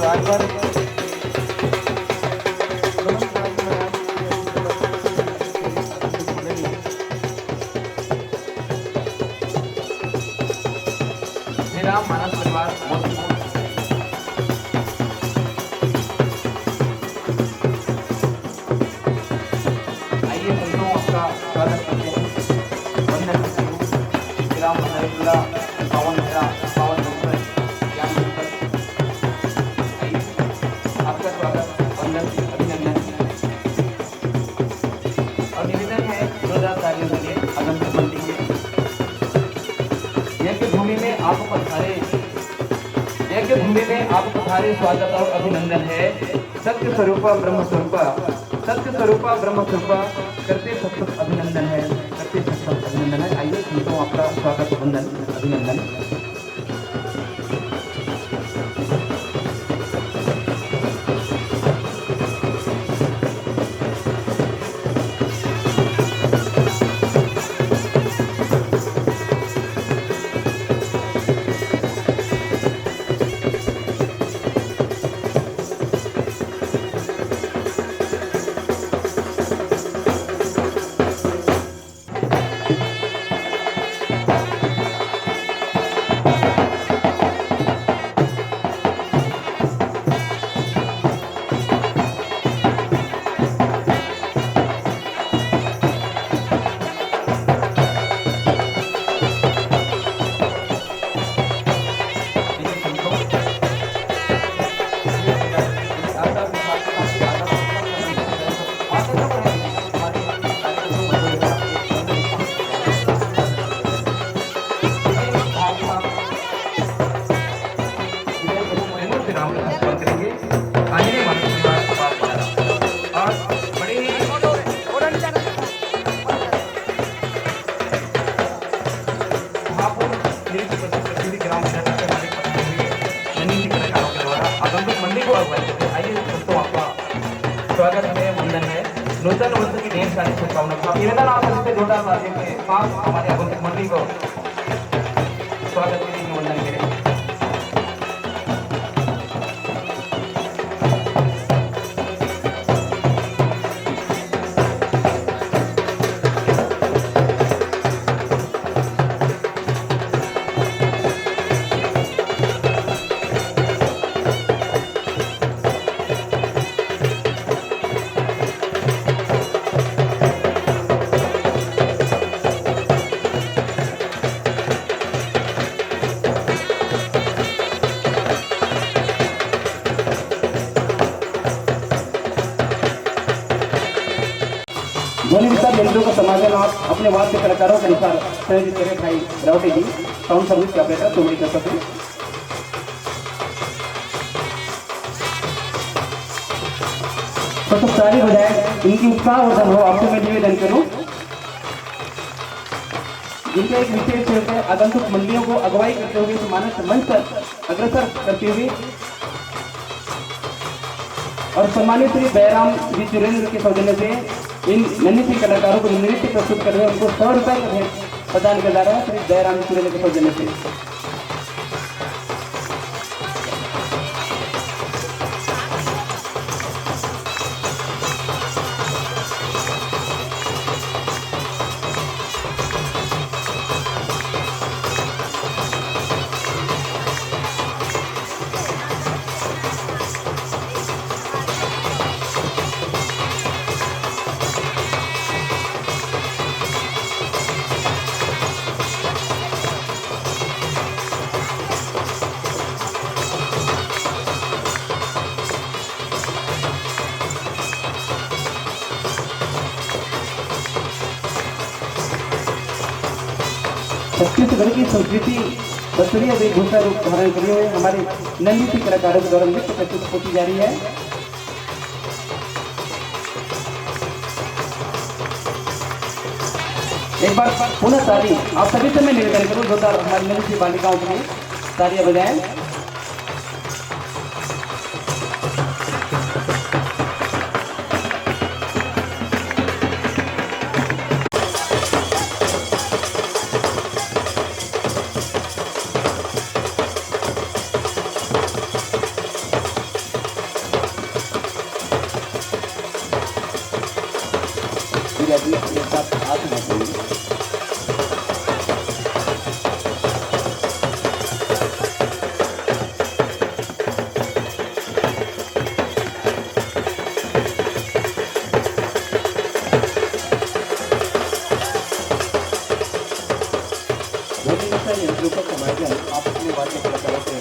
बार बार मेरा मानस परिवार आइए संतों आपका स्वागत करते हैं। वंदन करते हैं श्री राम बंदरितोला पावन मेरा पावन मंत्र ज्ञान मंत्र। आइए आपका स्वागत वंदन अभिनंदन और निवेदन है जोरदार तालियों के लिए आगंतुक मंडी के यज्ञ भूमि में आप पधारे, यज्ञ भूमि में आप पधारे स्वागत और अभिनंदन है। सत्य स्वरूपा ब्रह्म स्वरूपा, सत्य स्वरूपा ब्रह्म स्वरूपा करते सत्सत अभिनंदन है, करते सत्सत अभिनंदन है। आइए संतों आपका स्वागत वंदन अभिनंदन। स्वागत है वंदन है नूतन वर्ष की ढेर सारी शुभकामनाएं। निवेदन आप सबसे जोरदार तालियों के साथ हमारे आगंतुक मंडली को स्वागत के लिए वंदन करें। ध्वनि विस्तार यंत्रों का समाधान आप अपने वाद्य कलाकारों के अनुसार संयोजित करें। भाई रावटे जी साउंड सर्विस के ऑपरेटर तो बड़ी कर सकते हैं। तो ताली बजाएं, इनकी उत्साह वर्धन हो आपसे मैं निवेदन करूं। जिनका एक विशेष क्षेत्र है आगंतुक मंडलियों को अगुवाई करते हुए मानस मंच पर अग्रसर करते हुए और सम्मानित श्री बैराम जी चुरेंद्र के सौजन्य से इन नन्ही सी कलाकारों को नृत्य प्रस्तुत कर रहे हैं। उनको 100 रुपए का भेंट प्रदान किया जा रहा है श्री बैराम चुरेंद्र के सौजन्य से। छत्तीसगढ़ की संस्कृति बस्तरिया वेशभूषा रूप धारण करे हुए हमारे नन्ही सी कलाकारों के द्वारा नृत्य प्रस्तुत होती जा रही है। एक बार पुनः ताली आप सभी से मैं निवेदन करूं, जोरदार हमारी नन्ही सी बालिकाओं के लिए तालियां बजाएं। चला चला